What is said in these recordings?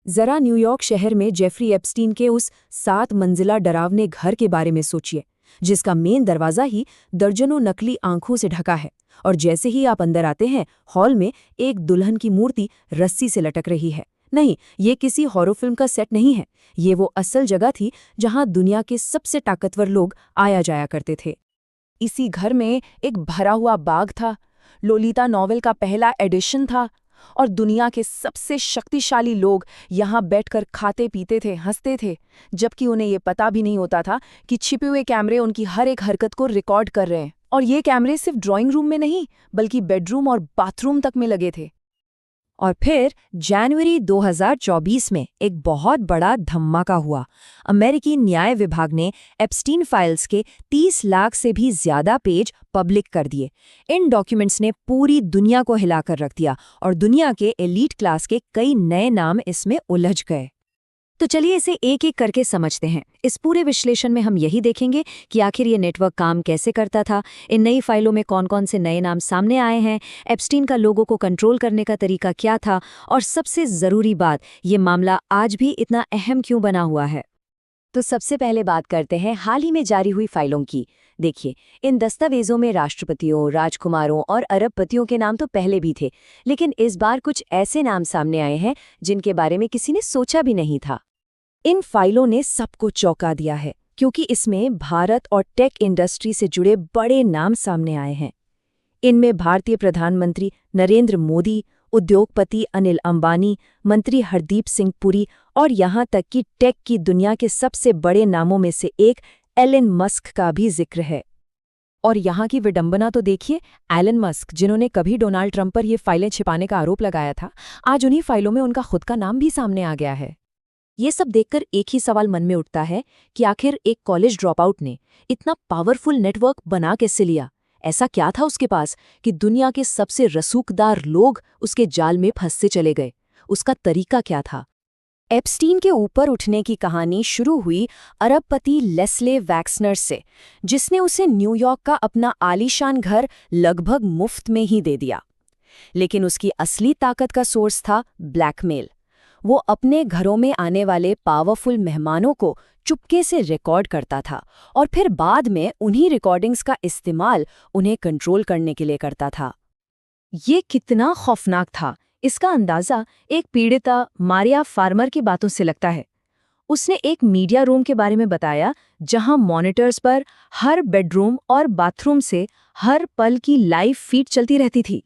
जरा न्यूयॉर्क शहर में जेफरी एप्स्टीन के उस 7 मंजिला डरावने घर के बारे में सोचिए, जिसका मेन दरवाजा ही दर्जनों नकली आंखों से ढका है। और जैसे ही आप अंदर आते हैं, हॉल में एक दुल्हन की मूर्ति रस्सी से लटक रही है। नहीं, ये किसी हॉरर फिल्म का सेट नहीं है। ये वो असल जगह थी जहां दुनिया के सबसे ताकतवर लोग आया जाया करते थे। इसी घर में एक भरा हुआ बाग था, लोलिता नॉवेल का पहला एडिशन था, और दुनिया के सबसे शक्तिशाली लोग यहाँ बैठकर खाते पीते थे, हंसते थे, जबकि उन्हें ये पता भी नहीं होता था कि छिपे हुए कैमरे उनकी हर एक हरकत को रिकॉर्ड कर रहे हैं। और ये कैमरे सिर्फ ड्राइंग रूम में नहीं, बल्कि बेडरूम और बाथरूम तक में लगे थे। और फिर जनवरी 2024 में एक बहुत बड़ा धमाका हुआ। अमेरिकी न्याय विभाग ने एप्स्टीन फाइल्स के 30 लाख से भी ज्यादा पेज पब्लिक कर दिए। इन डॉक्यूमेंट्स ने पूरी दुनिया को हिलाकर रख दिया और दुनिया के एलीट क्लास के कई नए नाम इसमें उलझ गए। तो चलिए इसे एक एक करके समझते हैं। इस पूरे विश्लेषण में हम यही देखेंगे कि आखिर ये नेटवर्क काम कैसे करता था, इन नई फाइलों में कौन-कौन से नए नाम सामने आए हैं, एप्स्टीन का लोगों को कंट्रोल करने का तरीका क्या था, और सबसे ज़रूरी बात, ये मामला आज भी इतना अहम क्यों बना हुआ है। तो सबसे पहले बात करते हैं हाल ही में जारी हुई फाइलों की। देखिए, इन दस्तावेजों में राष्ट्रपतियों, राजकुमारों और अरबपतियों के नाम तो पहले भी थे, लेकिन इस बार कुछ ऐसे नाम सामने आए हैं जिनके बारे में किसी ने सोचा भी नहीं था। इन फाइलों ने सबको चौंका दिया है, क्योंकि इसमें भारत और टेक इंडस्ट्री से जुड़े बड़े नाम सामने आए हैं। इनमें भारतीय प्रधानमंत्री नरेंद्र मोदी, उद्योगपति अनिल अंबानी, मंत्री हरदीप सिंह पुरी और यहाँ तक कि टेक की दुनिया के सबसे बड़े नामों में से एक एलन मस्क का भी जिक्र है। और यहाँ की विडंबना तो देखिए, एलन मस्क, जिन्होंने कभी डोनाल्ड ट्रंप पर ये फाइलें छिपाने का आरोप लगाया था, आज उन्हीं फाइलों में उनका खुद का नाम भी सामने आ गया है। ये सब देखकर एक ही सवाल मन में उठता है कि आखिर एक कॉलेज ड्रॉपआउट ने इतना पावरफुल नेटवर्क बना कैसे लिया? ऐसा क्या था उसके पास कि दुनिया के सबसे रसूखदार लोग उसके जाल में फंसते चले गए? उसका तरीका क्या था? एप्स्टीन के ऊपर उठने की कहानी शुरू हुई अरबपति लेस्ले वैक्सनर से, जिसने उसे न्यूयॉर्क का अपना आलीशान घर लगभग मुफ्त में ही दे दिया। लेकिन उसकी असली ताकत का सोर्स था ब्लैकमेल। वो अपने घरों में आने वाले पावरफुल मेहमानों को चुपके से रिकॉर्ड करता था और फिर बाद में उन्हीं रिकॉर्डिंग्स का इस्तेमाल उन्हें कंट्रोल करने के लिए करता था। ये कितना खौफनाक था, इसका अंदाज़ा एक पीड़िता मारिया फार्मर की बातों से लगता है। उसने एक मीडिया रूम के बारे में बताया जहां मॉनिटर्स पर हर बेडरूम और बाथरूम से हर पल की लाइव फीड चलती रहती थी।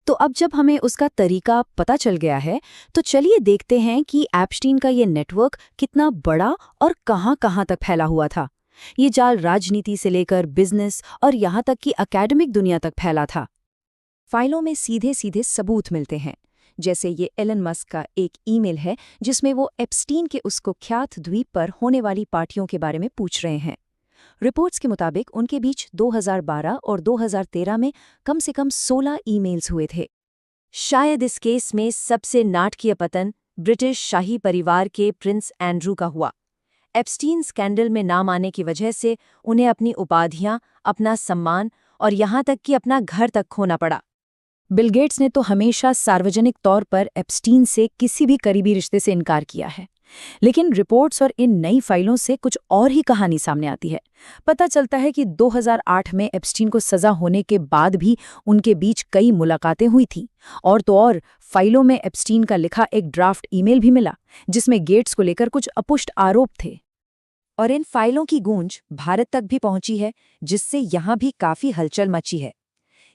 तो अब जब हमें उसका तरीका पता चल गया है, तो चलिए देखते हैं कि एप्स्टीन का ये नेटवर्क कितना बड़ा और कहां-कहां तक फैला हुआ था। ये जाल राजनीति से लेकर बिजनेस और यहाँ तक कि एकेडमिक दुनिया तक फैला था। फाइलों में सीधे-सीधे सबूत मिलते हैं, जैसे ये एलन मस्क का एक ईमेल है जिसमें वो एप्स्टीन के उस कुख्यात द्वीप पर होने वाली पार्टियों के बारे में पूछ रहे हैं। रिपोर्ट्स के मुताबिक उनके बीच 2012 और 2013 में कम से कम 16 ईमेल्स हुए थे। शायद इस केस में सबसे नाटकीय पतन ब्रिटिश शाही परिवार के प्रिंस एंड्रू का हुआ। एप्स्टीन स्कैंडल में नाम आने की वजह से उन्हें अपनी उपाधियां, अपना सम्मान और यहाँ तक कि अपना घर तक खोना पड़ा। बिल गेट्स ने तो हमेशा सार्वजनिक तौर पर एप्स्टीन से किसी भी करीबी रिश्ते से इनकार किया है। लेकिन रिपोर्ट्स और इन नई फाइलों से कुछ और ही कहानी सामने आती है। पता चलता है कि 2008 में एप्स्टीन को सजा होने के बाद भी उनके बीच कई मुलाकातें हुई थीं। और तो और फाइलों में एप्स्टीन का लिखा एक ड्राफ्ट ईमेल भी मिला, जिसमें गेट्स को लेकर कुछ अपुष्ट आरोप थे। और इन फाइलों की गूंज भारत तक भी पहुंची है, जिससे यहाँ भी काफी हलचल मची है।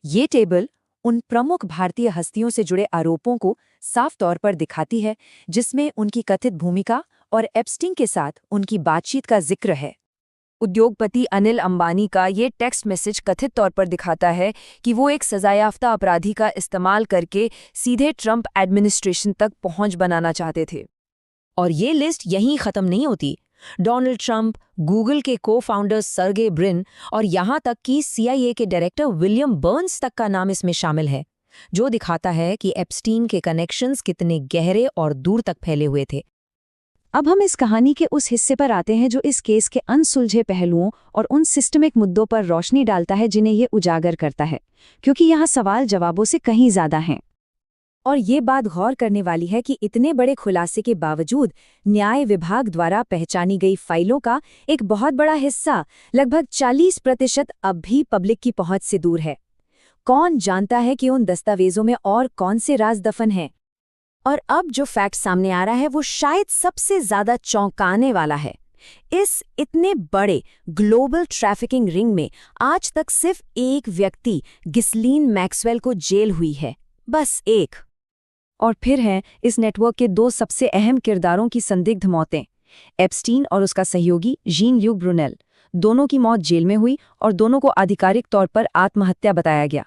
ये टेबल उन प्रमुख भारतीय हस्तियों से जुड़े आरोपों को साफ तौर पर दिखाती है, जिसमें उनकी कथित भूमिका और एप्स्टीन के साथ उनकी बातचीत का जिक्र है। उद्योगपति अनिल अंबानी का ये टेक्स्ट मैसेज कथित तौर पर दिखाता है कि वो एक सजायाफ्ता अपराधी का इस्तेमाल करके सीधे ट्रंप एडमिनिस्ट्रेशन तक पहुंच बनाना चाहते थे। और ये लिस्ट यहीं खत्म नहीं होती। डोनाल्ड ट्रंप, गूगल के को-फाउंडर सर्गे ब्रिन और यहाँ तक कि CIA के डायरेक्टर विलियम बर्न्स तक का नाम इसमें शामिल है, जो दिखाता है कि एप्स्टीन के कनेक्शंस कितने गहरे और दूर तक फैले हुए थे। अब हम इस कहानी के उस हिस्से पर आते हैं जो इस केस के अनसुलझे पहलुओं और उन सिस्टमिक मुद्दों पर रोशनी डालता है जिन्हें ये उजागर करता है, क्योंकि यहाँ सवाल जवाबों से कहीं ज़्यादा हैं। और ये बात गौर करने वाली है कि इतने बड़े खुलासे के बावजूद न्याय विभाग द्वारा पहचानी गई फाइलों का एक बहुत बड़ा हिस्सा, लगभग 40%, अब भी पब्लिक की पहुंच से दूर है। कौन जानता है कि उन दस्तावेजों में और कौन से राज दफन हैं? और अब जो फैक्ट सामने आ रहा है वो शायद सबसे ज्यादा चौंकाने वाला है। इस इतने बड़े ग्लोबल ट्रैफिकिंग रिंग में आज तक सिर्फ एक व्यक्ति, गिस्लीन मैक्सवेल, को जेल हुई है, बस एक। और फिर हैं इस नेटवर्क के दो सबसे अहम किरदारों की संदिग्ध मौतें। एप्स्टीन और उसका सहयोगी जीन-ल्यूक ब्रुनेल, दोनों की मौत जेल में हुई और दोनों को आधिकारिक तौर पर आत्महत्या बताया गया।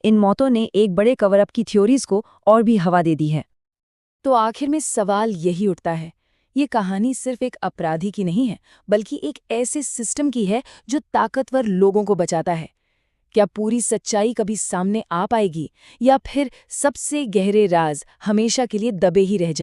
इन मौतों ने एक बड़े कवर अप की थ्योरीज को और भी हवा दे दी है। तो आखिर में सवाल यही उठता है, ये कहानी सिर्फ एक अपराधी की नहीं है, बल्कि एक ऐसे सिस्टम की है जो ताकतवर लोगों को बचाता है। क्या पूरी सच्चाई कभी सामने आ पाएगी, या फिर सबसे गहरे राज हमेशा के लिए दबे ही रह जाएंगे?